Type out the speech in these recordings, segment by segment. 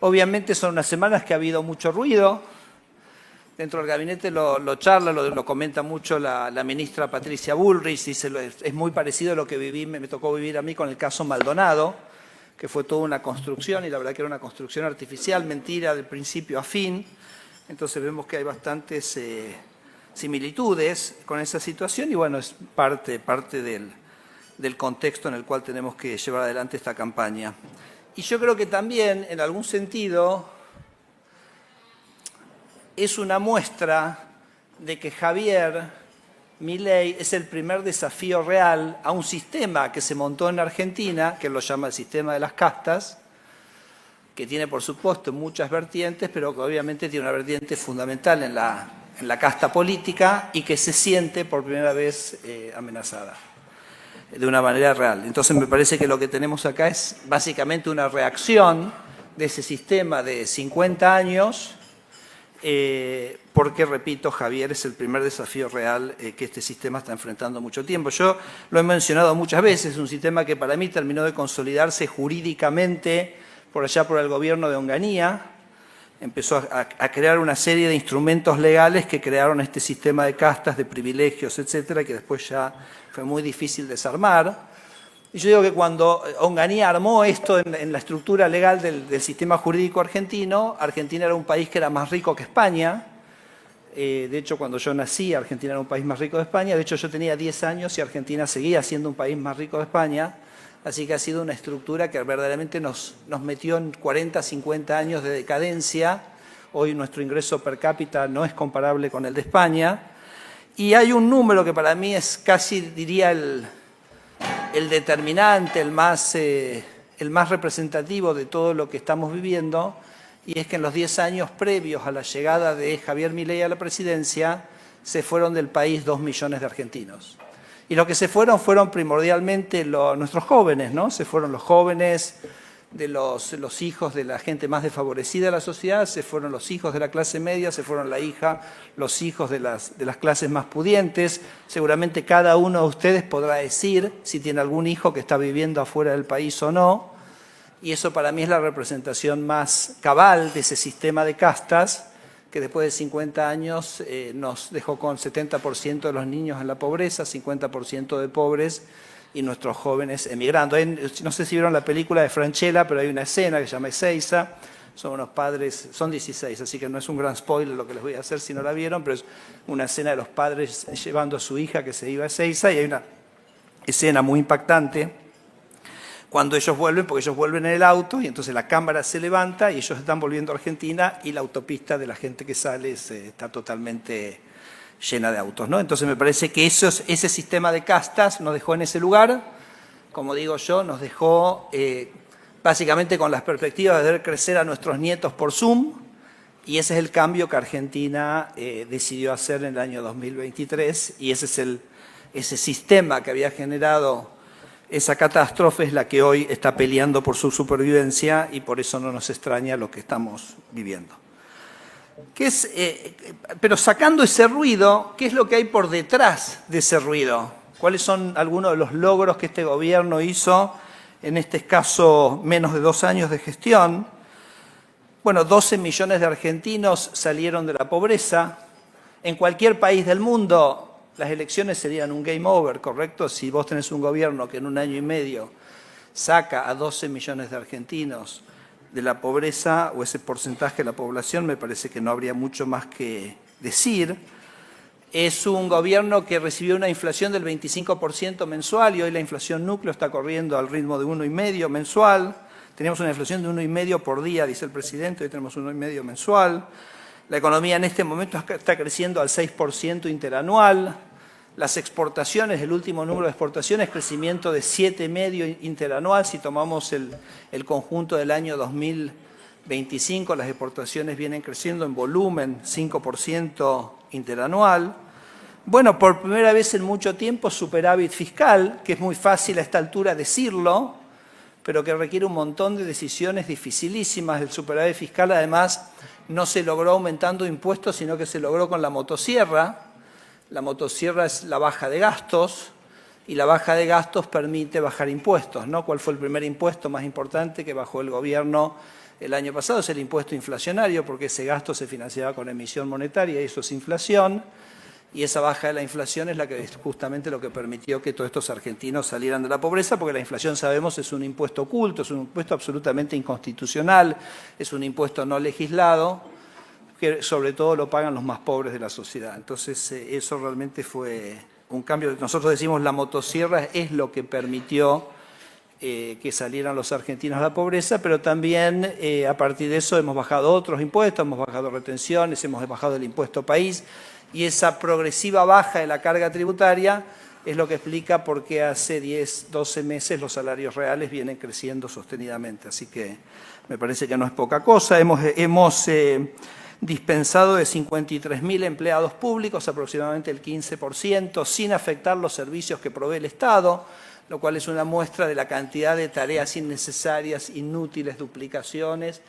Obviamente son unas semanas que ha habido mucho ruido. Dentro del gabinete lo charla, lo comenta mucho la ministra Patricia Bullrich, dice es muy parecido a lo que me tocó vivir a mí con el caso Maldonado, que fue toda una construcción, y la verdad que era una construcción artificial, mentira, de principio a fin. Entonces vemos que hay bastantes similitudes con esa situación y bueno, es parte del contexto en el cual tenemos que llevar adelante esta campaña. Y yo creo que también, en algún sentido, es una muestra de que Javier Milei es el primer desafío real a un sistema que se montó en Argentina, que lo llama el sistema de las castas, que tiene, por supuesto, muchas vertientes, pero que obviamente tiene una vertiente fundamental en la casta política y que se siente por primera vez amenazada de una manera real. Entonces me parece que lo que tenemos acá es básicamente una reacción de ese sistema de 50 años, porque, repito, Javier es el primer desafío real que este sistema está enfrentando mucho tiempo. Yo lo he mencionado muchas veces, es un sistema que para mí terminó de consolidarse jurídicamente por allá por el gobierno de Onganía. Empezó a crear una serie de instrumentos legales que crearon este sistema de castas, de privilegios, etcétera, que después ya fue muy difícil desarmar. Y yo digo que cuando Onganía armó esto en la estructura legal del sistema jurídico argentino, Argentina era un país que era más rico que España. De hecho, cuando yo nací, Argentina era un país más rico de España. De hecho, yo tenía 10 años y Argentina seguía siendo un país más rico de España. Así que ha sido una estructura que verdaderamente nos metió en 40, 50 años de decadencia. Hoy nuestro ingreso per cápita no es comparable con el de España. Y hay un número que para mí es casi, diría, el determinante, el más representativo de todo lo que estamos viviendo, y es que en los 10 años previos a la llegada de Javier Milei a la presidencia, se fueron del país 2 millones de argentinos. Y los que se fueron primordialmente nuestros jóvenes, ¿no? Se fueron los jóvenes de los hijos de la gente más desfavorecida de la sociedad, se fueron los hijos de la clase media, se fueron los hijos de las clases más pudientes. Seguramente cada uno de ustedes podrá decir si tiene algún hijo que está viviendo afuera del país o no. Y eso para mí es la representación más cabal de ese sistema de castas que después de 50 años nos dejó con 70% de los niños en la pobreza, 50% de pobres, y nuestros jóvenes emigrando. No sé si vieron la película de Francella, pero hay una escena que se llama Ezeiza. Son unos padres, son 16, así que no es un gran spoiler lo que les voy a hacer si no la vieron, pero es una escena de los padres llevando a su hija que se iba a Ezeiza, y hay una escena muy impactante cuando ellos vuelven, porque ellos vuelven en el auto y entonces la cámara se levanta y ellos están volviendo a Argentina y la autopista de la gente que sale está totalmente llena de autos, ¿no? Entonces me parece que ese sistema de castas nos dejó en ese lugar, como digo yo, nos dejó básicamente con las perspectivas de ver crecer a nuestros nietos por Zoom, y ese es el cambio que Argentina decidió hacer en el año 2023, y ese sistema que había generado esa catástrofe es la que hoy está peleando por su supervivencia, y por eso no nos extraña lo que estamos viviendo. Pero sacando ese ruido, ¿qué es lo que hay por detrás de ese ruido? ¿Cuáles son algunos de los logros que este gobierno hizo en este escaso menos de 2 años de gestión? Bueno, 12 millones de argentinos salieron de la pobreza. En cualquier país del mundo las elecciones serían un game over, ¿correcto? Si vos tenés un gobierno que en 1 año y medio saca a 12 millones de argentinos de la pobreza, o ese porcentaje de la población, me parece que no habría mucho más que decir. Es un gobierno que recibió una inflación del 25% mensual, y hoy la inflación núcleo está corriendo al ritmo de 1,5% mensual. Teníamos una inflación de 1,5% por día, dice el presidente, hoy tenemos 1,5% mensual. La economía en este momento está creciendo al 6% interanual. Las exportaciones, el último número de exportaciones, crecimiento de 7,5% interanual. Si tomamos el conjunto del año 2025, las exportaciones vienen creciendo en volumen 5% interanual. Bueno, por primera vez en mucho tiempo superávit fiscal, que es muy fácil a esta altura decirlo, pero que requiere un montón de decisiones dificilísimas. El superávit fiscal, además, no se logró aumentando impuestos, sino que se logró con la motosierra. La motosierra es la baja de gastos, y la baja de gastos permite bajar impuestos, ¿no? ¿Cuál fue el primer impuesto más importante que bajó el gobierno el año pasado, es el impuesto inflacionario, porque ese gasto se financiaba con emisión monetaria y eso es inflación. Y esa baja de la inflación es la que justamente lo que permitió que todos estos argentinos salieran de la pobreza, porque la inflación, sabemos, es un impuesto oculto, es un impuesto absolutamente inconstitucional, es un impuesto no legislado, que sobre todo lo pagan los más pobres de la sociedad. Entonces, eso realmente fue un cambio. Nosotros decimos la motosierra es lo que permitió que salieran los argentinos a la pobreza, pero también a partir de eso hemos bajado otros impuestos, hemos bajado retenciones, hemos bajado el impuesto país, y esa progresiva baja de la carga tributaria es lo que explica por qué hace 10, 12 meses los salarios reales vienen creciendo sostenidamente. Así que me parece que no es poca cosa. Hemos dispensado de 53.000 empleados públicos, aproximadamente el 15%, sin afectar los servicios que provee el Estado, lo cual es una muestra de la cantidad de tareas innecesarias, inútiles, duplicaciones.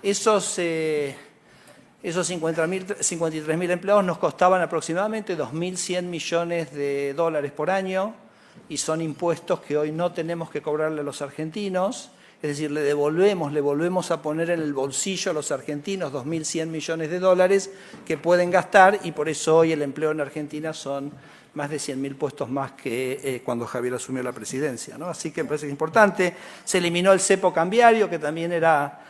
Esos 53.000 empleados nos costaban aproximadamente 2.100 millones de dólares por año y son impuestos que hoy no tenemos que cobrarle a los argentinos, es decir, le volvemos a poner en el bolsillo a los argentinos 2.100 millones de dólares que pueden gastar, y por eso hoy el empleo en Argentina son más de 100.000 puestos más que cuando Javier asumió la presidencia, ¿no? Así que me parece que es importante. Se eliminó el cepo cambiario, que también era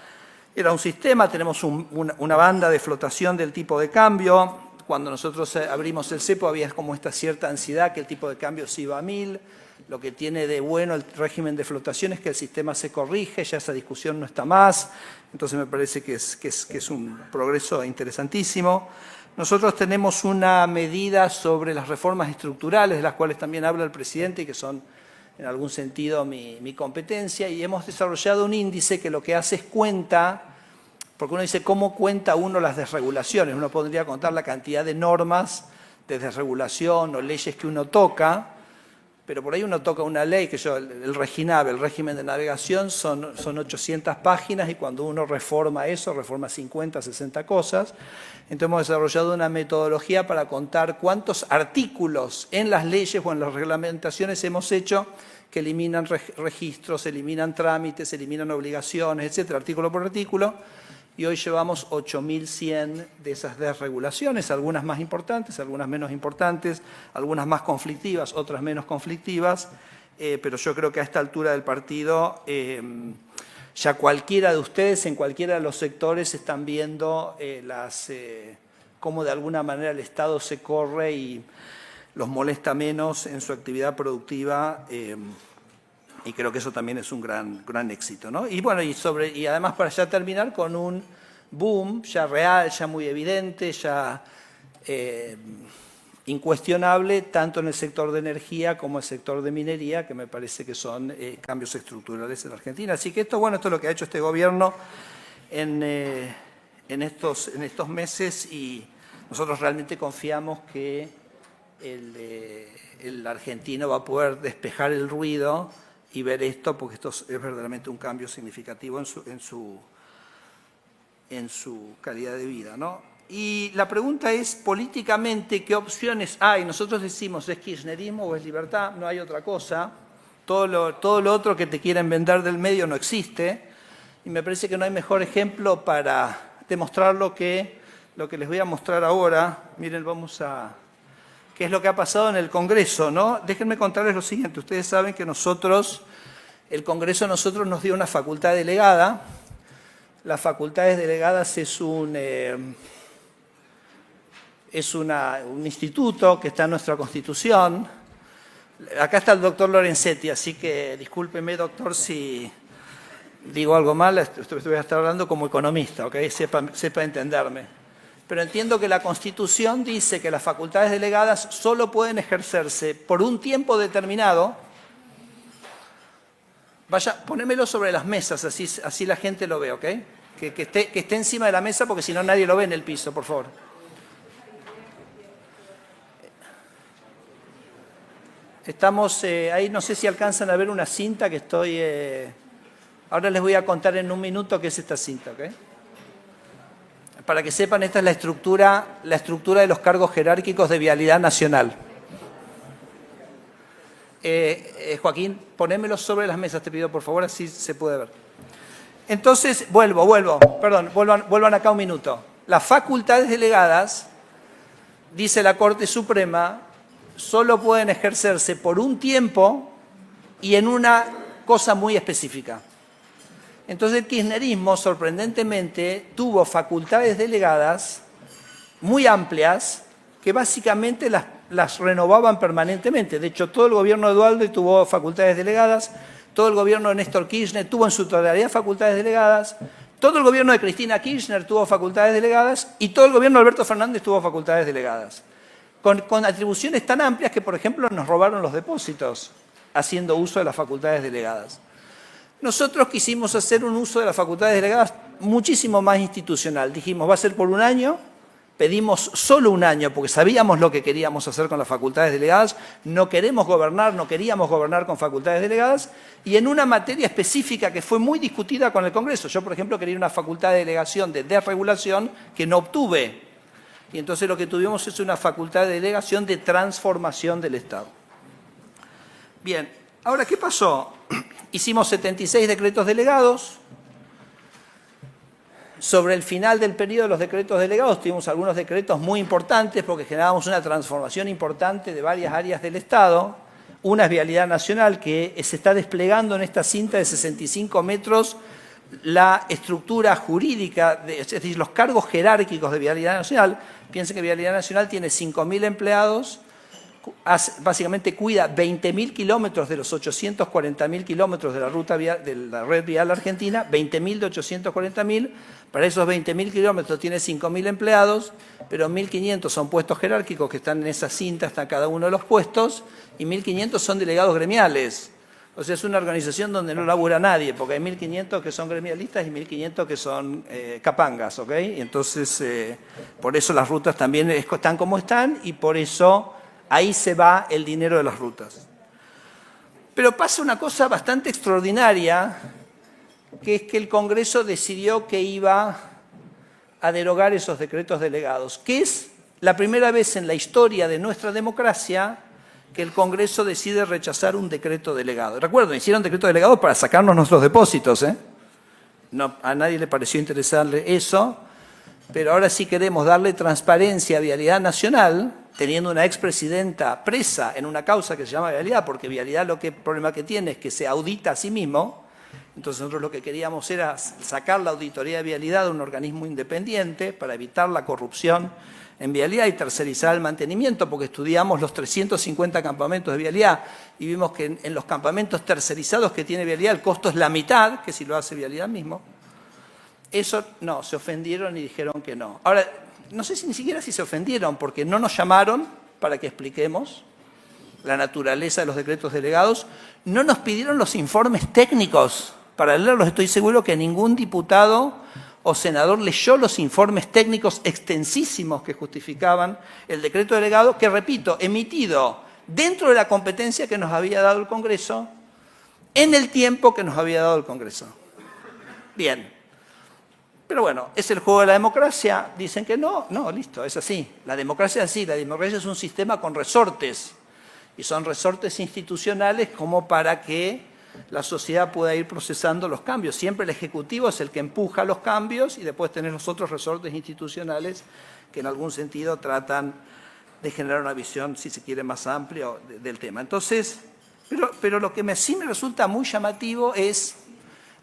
un sistema. Tenemos una banda de flotación del tipo de cambio. Cuando nosotros abrimos el cepo había como esta cierta ansiedad que el tipo de cambio se iba a 1.000. Lo que tiene de bueno el régimen de flotación es que el sistema se corrige, ya esa discusión no está más. Entonces me parece que es un progreso interesantísimo. Nosotros tenemos una medida sobre las reformas estructurales, de las cuales también habla el presidente y que son en algún sentido mi competencia, y hemos desarrollado un índice que lo que hace es cuenta, porque uno dice, ¿cómo cuenta uno las desregulaciones? Uno podría contar la cantidad de normas de desregulación o leyes que uno toca, pero por ahí uno toca una ley, que el REGINAVE, el régimen de navegación, son 800 páginas, y cuando uno reforma eso, reforma 50, 60 cosas. Entonces hemos desarrollado una metodología para contar cuántos artículos en las leyes o en las reglamentaciones hemos hecho que eliminan registros, eliminan trámites, eliminan obligaciones, etcétera, artículo por artículo. Y hoy llevamos 8.100 de esas desregulaciones, algunas más importantes, algunas menos importantes, algunas más conflictivas, otras menos conflictivas, pero yo creo que a esta altura del partido ya cualquiera de ustedes en cualquiera de los sectores están viendo cómo de alguna manera el Estado se corre y los molesta menos en su actividad productiva, y creo que eso también es un gran éxito, ¿no? Y bueno, y además, para ya terminar, con un boom ya real, ya muy evidente, ya incuestionable, tanto en el sector de energía como en el sector de minería, que me parece que son cambios estructurales en Argentina. Así que esto es lo que ha hecho este gobierno en estos meses, y nosotros realmente confiamos que el argentino va a poder despejar el ruido y ver esto, porque esto es verdaderamente un cambio significativo en su calidad de vida, ¿no? Y la pregunta es, políticamente, ¿qué opciones hay? Nosotros decimos, ¿es kirchnerismo o es libertad? No hay otra cosa. Todo lo otro que te quieren vender del medio no existe. Y me parece que no hay mejor ejemplo para demostrarlo que lo que les voy a mostrar ahora. Miren, qué es lo que ha pasado en el Congreso, ¿no? Déjenme contarles lo siguiente. Ustedes saben que el Congreso a nosotros nos dio una facultad delegada. Las facultades delegadas es un instituto que está en nuestra Constitución. Acá está el doctor Lorenzetti, así que discúlpeme, doctor, si digo algo mal. Voy a estar hablando como economista, ¿ok? Sepa entenderme. Pero entiendo que la Constitución dice que las facultades delegadas solo pueden ejercerse por un tiempo determinado. Vaya, ponémelo sobre las mesas, así la gente lo ve, ¿ok? Que esté encima de la mesa, porque si no nadie lo ve en el piso, por favor. Estamos ahí, no sé si alcanzan a ver una cinta que estoy... ahora les voy a contar en un minuto qué es esta cinta, ¿ok? Para que sepan, esta es la estructura de los cargos jerárquicos de Vialidad Nacional. Joaquín, ponémelo sobre las mesas, te pido, por favor, así se puede ver. Entonces, vuelvan acá un minuto. Las facultades delegadas, dice la Corte Suprema, solo pueden ejercerse por un tiempo y en una cosa muy específica. Entonces el kirchnerismo, sorprendentemente, tuvo facultades delegadas muy amplias que básicamente las renovaban permanentemente. De hecho, todo el gobierno de Duhalde tuvo facultades delegadas, todo el gobierno de Néstor Kirchner tuvo en su totalidad facultades delegadas, todo el gobierno de Cristina Kirchner tuvo facultades delegadas y todo el gobierno de Alberto Fernández tuvo facultades delegadas. Con atribuciones tan amplias que, por ejemplo, nos robaron los depósitos haciendo uso de las facultades delegadas. Nosotros quisimos hacer un uso de las facultades delegadas muchísimo más institucional. Dijimos, va a ser por un año, pedimos solo un año porque sabíamos lo que queríamos hacer con las facultades delegadas, no queríamos gobernar con facultades delegadas y en una materia específica que fue muy discutida con el Congreso. Yo, por ejemplo, quería una facultad de delegación de desregulación que no obtuve. Y entonces lo que tuvimos es una facultad de delegación de transformación del Estado. Bien, ahora, ¿qué pasó? Hicimos 76 decretos delegados. Sobre el final del periodo de los decretos delegados tuvimos algunos decretos muy importantes porque generábamos una transformación importante de varias áreas del Estado. Una es Vialidad Nacional, que se está desplegando en esta cinta de 65 metros la estructura jurídica, es decir, los cargos jerárquicos de Vialidad Nacional. Piensen que Vialidad Nacional tiene 5.000 empleados, básicamente cuida 20.000 kilómetros de los 840.000 kilómetros de la ruta vial, de la red vial argentina, 20.000 de 840.000. Para esos 20.000 kilómetros tiene 5.000 empleados, pero 1.500 son puestos jerárquicos que están en esa cinta, hasta cada uno de los puestos, y 1.500 son delegados gremiales. O sea, es una organización donde no labura nadie, porque hay 1.500 que son gremialistas y 1.500 que son capangas, ¿ok? Y entonces, por eso las rutas también están como están y por eso ahí se va el dinero de las rutas. Pero pasa una cosa bastante extraordinaria, que es que el Congreso decidió que iba a derogar esos decretos delegados, que es la primera vez en la historia de nuestra democracia que el Congreso decide rechazar un decreto delegado. Recuerden, hicieron decreto delegado para sacarnos nuestros depósitos, ¿eh? No, a nadie le pareció interesarle eso, pero ahora sí queremos darle transparencia a Vialidad Nacional, teniendo una expresidenta presa en una causa que se llama Vialidad, porque Vialidad el problema que tiene es que se audita a sí mismo. Entonces nosotros lo que queríamos era sacar la auditoría de Vialidad de un organismo independiente para evitar la corrupción en Vialidad y tercerizar el mantenimiento, porque estudiamos los 350 campamentos de Vialidad y vimos que en los campamentos tercerizados que tiene Vialidad el costo es la mitad que si lo hace Vialidad mismo. Eso no, se ofendieron y dijeron que no. Ahora, no sé ni siquiera si se ofendieron, porque no nos llamaron para que expliquemos la naturaleza de los decretos delegados, no nos pidieron los informes técnicos para leerlos. Estoy seguro que ningún diputado o senador leyó los informes técnicos extensísimos que justificaban el decreto delegado, que, repito, emitido dentro de la competencia que nos había dado el Congreso, en el tiempo que nos había dado el Congreso. Bien. Pero bueno, ¿es el juego de la democracia? Dicen que no, listo, es así. La democracia es así, la democracia es un sistema con resortes, y son resortes institucionales como para que la sociedad pueda ir procesando los cambios. Siempre el Ejecutivo es el que empuja los cambios y después tenés los otros resortes institucionales que en algún sentido tratan de generar una visión, si se quiere, más amplia del tema. Entonces, pero lo que sí me resulta muy llamativo es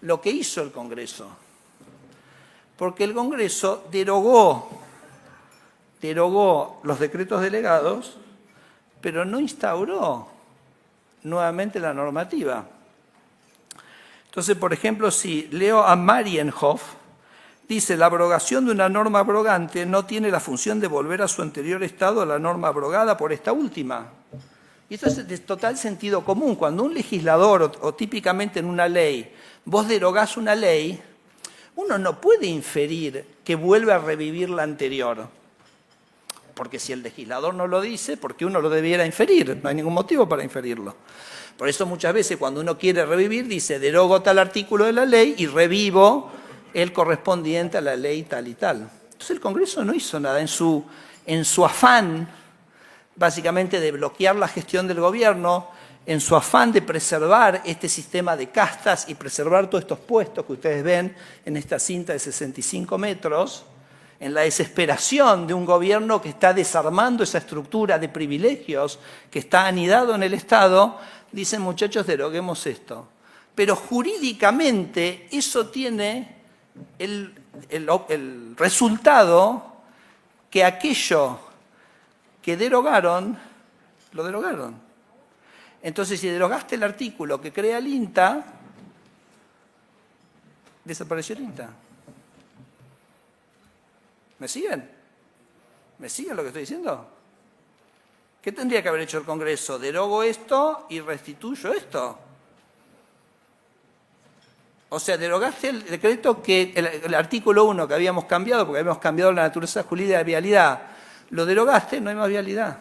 lo que hizo el Congreso. Porque el Congreso derogó los decretos delegados, pero no instauró nuevamente la normativa. Entonces, por ejemplo, si leo a Marienhoff, dice, la abrogación de una norma abrogante no tiene la función de volver a su anterior estado a la norma abrogada por esta última. Y esto es de total sentido común. Cuando un legislador, o típicamente en una ley, vos derogás una ley, uno no puede inferir que vuelve a revivir la anterior. Porque si el legislador no lo dice, ¿por qué uno lo debiera inferir? No hay ningún motivo para inferirlo. Por eso muchas veces cuando uno quiere revivir, dice, derogo tal artículo de la ley y revivo el correspondiente a la ley tal y tal. Entonces el Congreso no hizo nada. En su afán, básicamente, de bloquear la gestión del gobierno, en su afán de preservar este sistema de castas y preservar todos estos puestos que ustedes ven en esta cinta de 65 metros, en la desesperación de un gobierno que está desarmando esa estructura de privilegios que está anidado en el Estado, dicen, muchachos, deroguemos esto. Pero jurídicamente eso tiene el resultado que aquello que derogaron, lo derogaron. Entonces, si derogaste el artículo que crea el INTA, desapareció el INTA. ¿Me siguen? ¿Me siguen lo que estoy diciendo? ¿Qué tendría que haber hecho el Congreso? Derogo esto y restituyo esto. O sea, derogaste el decreto que el artículo 1 que habíamos cambiado, porque habíamos cambiado la naturaleza jurídica de vialidad, lo derogaste, no hay más vialidad.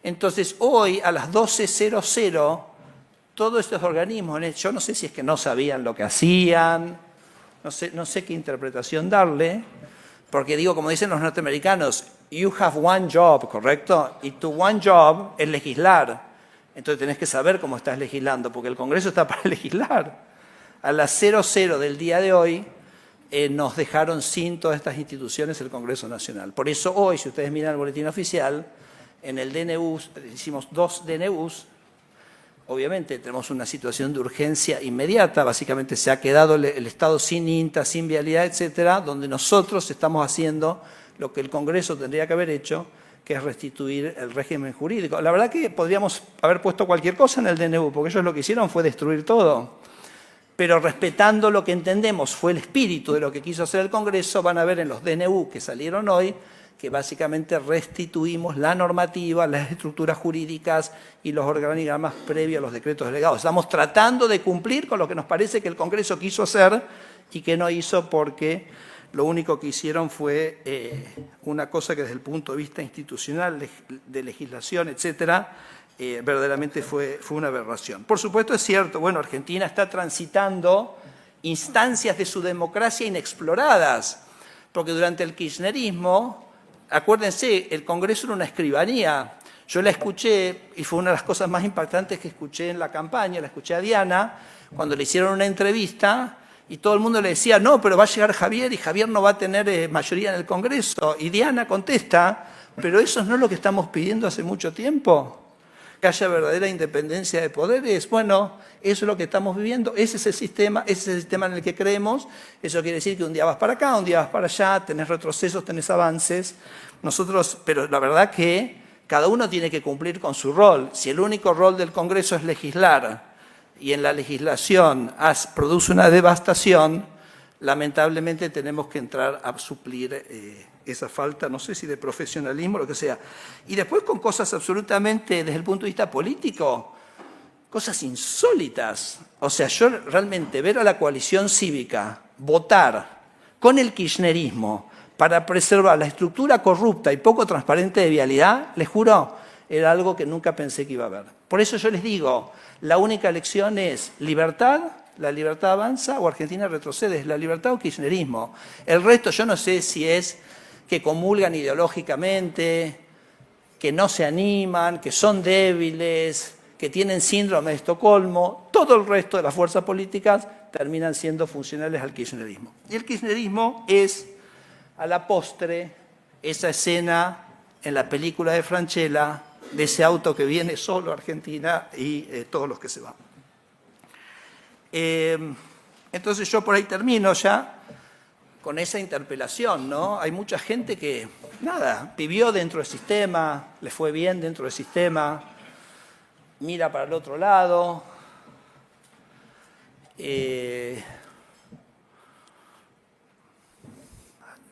Entonces, hoy a las 12:00, todos estos organismos, yo no sé si es que no sabían lo que hacían, no sé qué interpretación darle, porque digo, como dicen los norteamericanos, you have one job, ¿correcto? Y tu one job es legislar. Entonces tenés que saber cómo estás legislando, porque el Congreso está para legislar. A las 00:00 del día de hoy nos dejaron sin todas estas instituciones el Congreso Nacional. Por eso hoy, si ustedes miran el boletín oficial, en el DNU, hicimos 2 DNUs, obviamente tenemos una situación de urgencia inmediata, básicamente se ha quedado el Estado sin INTA, sin vialidad, etcétera, donde nosotros estamos haciendo lo que el Congreso tendría que haber hecho, que es restituir el régimen jurídico. La verdad que podríamos haber puesto cualquier cosa en el DNU, porque ellos lo que hicieron fue destruir todo. Pero respetando lo que entendemos fue el espíritu de lo que quiso hacer el Congreso, van a ver en los DNU que salieron hoy, que básicamente restituimos la normativa, las estructuras jurídicas y los organigramas previos a los decretos delegados. Estamos tratando de cumplir con lo que nos parece que el Congreso quiso hacer y que no hizo porque lo único que hicieron fue una cosa que desde el punto de vista institucional, de legislación, etcétera, verdaderamente fue una aberración. Por supuesto es cierto, bueno, Argentina está transitando instancias de su democracia inexploradas, porque durante el kirchnerismo, acuérdense, el Congreso era una escribanía. Yo la escuché, y fue una de las cosas más impactantes que escuché en la campaña, la escuché a Diana, cuando le hicieron una entrevista, y todo el mundo le decía, no, pero va a llegar Javier, y Javier no va a tener mayoría en el Congreso. Y Diana contesta, pero eso no es lo que estamos pidiendo hace mucho tiempo, que haya verdadera independencia de poderes. Bueno, eso es lo que estamos viviendo, ese es el sistema en el que creemos. Eso quiere decir que un día vas para acá, un día vas para allá, tenés retrocesos, tenés avances. Pero la verdad que cada uno tiene que cumplir con su rol. Si el único rol del Congreso es legislar y en la legislación produce una devastación, lamentablemente tenemos que entrar a suplir esa falta, no sé si de profesionalismo, lo que sea. Y después con cosas absolutamente, desde el punto de vista político, cosas insólitas. O sea, yo realmente ver a la coalición cívica votar con el kirchnerismo para preservar la estructura corrupta y poco transparente de vialidad, les juro, era algo que nunca pensé que iba a haber. Por eso yo les digo, la única elección es libertad, la libertad avanza o Argentina retrocede, es la libertad o kirchnerismo. El resto yo no sé si es que comulgan ideológicamente, que no se animan, que son débiles, que tienen síndrome de Estocolmo. Todo el resto de las fuerzas políticas terminan siendo funcionales al kirchnerismo. Y el kirchnerismo es, a la postre, esa escena en la película de Francella, de ese auto que viene solo a Argentina y todos los que se van. Entonces yo por ahí termino ya con esa interpelación, ¿no? Hay mucha gente que, nada, vivió dentro del sistema, le fue bien dentro del sistema, mira para el otro lado.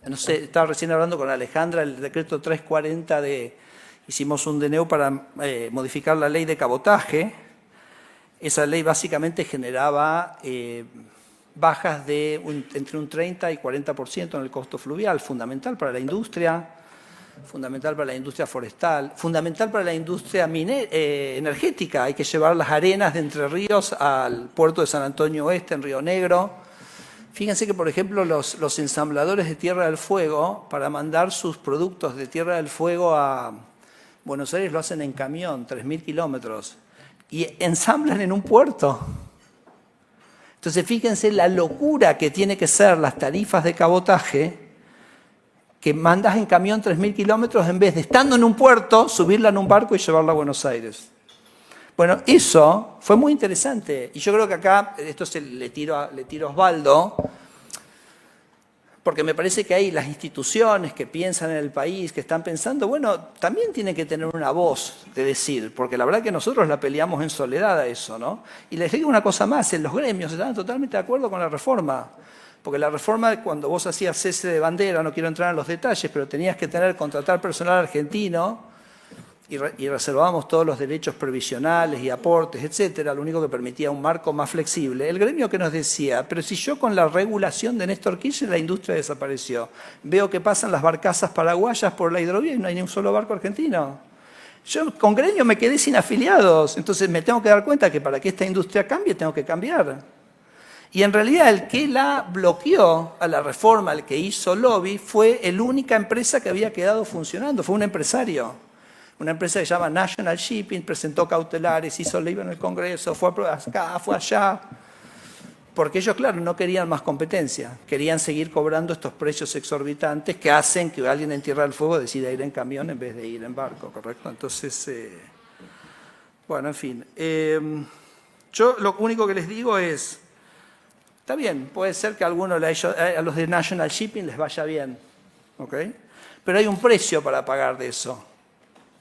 No sé, estaba recién hablando con Alejandra, el decreto 340 hicimos un DNU para modificar la ley de cabotaje. Esa ley básicamente generaba bajas de entre un 30 y 40% en el costo fluvial, fundamental para la industria, fundamental para la industria forestal, fundamental para la industria energética. Hay que llevar las arenas de Entre Ríos al puerto de San Antonio Oeste, en Río Negro. Fíjense que, por ejemplo, los ensambladores de Tierra del Fuego, para mandar sus productos de Tierra del Fuego a Buenos Aires, lo hacen en camión, 3.000 kilómetros. y ensamblan en un puerto. Entonces fíjense la locura que tiene que ser las tarifas de cabotaje, que mandas en camión 3.000 kilómetros en vez de, estando en un puerto, subirla en un barco y llevarla a Buenos Aires. Bueno, eso fue muy interesante. Y yo creo que acá, esto le tiro a Osvaldo, porque me parece que hay las instituciones que piensan en el país, que están pensando, bueno, también tienen que tener una voz de decir, porque la verdad que nosotros la peleamos en soledad a eso, ¿no? Y les digo una cosa más, en los gremios estaban totalmente de acuerdo con la reforma. Porque la reforma, cuando vos hacías cese de bandera, no quiero entrar en los detalles, pero tenías que contratar personal argentino y reservábamos todos los derechos previsionales y aportes, etcétera, lo único que permitía un marco más flexible. El gremio que nos decía, pero si yo con la regulación de Néstor Kirchner la industria desapareció, veo que pasan las barcazas paraguayas por la hidrovía y no hay ni un solo barco argentino. Yo con gremio me quedé sin afiliados, entonces me tengo que dar cuenta que para que esta industria cambie tengo que cambiar. Y en realidad el que la bloqueó a la reforma, el que hizo lobby, fue la única empresa que había quedado funcionando, fue un empresario. Una empresa que se llama National Shipping, presentó cautelares, hizo ley en el Congreso, fue acá, fue allá. Porque ellos, claro, no querían más competencia, querían seguir cobrando estos precios exorbitantes que hacen que alguien en Tierra del Fuego decida ir en camión en vez de ir en barco, ¿correcto? Entonces, bueno, en fin. Yo lo único que les digo es, está bien, puede ser que a los de National Shipping les vaya bien, ¿ok? Pero hay un precio para pagar de eso.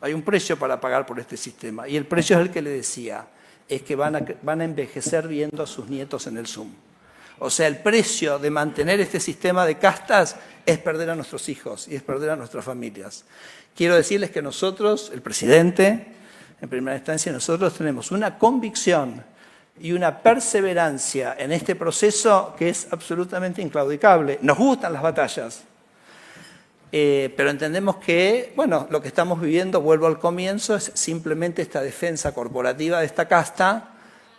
Hay un precio para pagar por este sistema. Y el precio es el que le decía, es que van a envejecer viendo a sus nietos en el Zoom. O sea, el precio de mantener este sistema de castas es perder a nuestros hijos y es perder a nuestras familias. Quiero decirles que nosotros, el presidente, en primera instancia, nosotros tenemos una convicción y una perseverancia en este proceso que es absolutamente inclaudicable. Nos gustan las batallas, pero entendemos que, bueno, lo que estamos viviendo, vuelvo al comienzo, es simplemente esta defensa corporativa de esta casta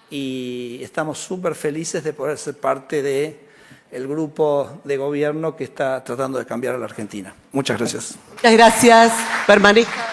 y estamos súper felices de poder ser parte del grupo de gobierno que está tratando de cambiar a la Argentina. Muchas gracias. Muchas gracias. Permanezca.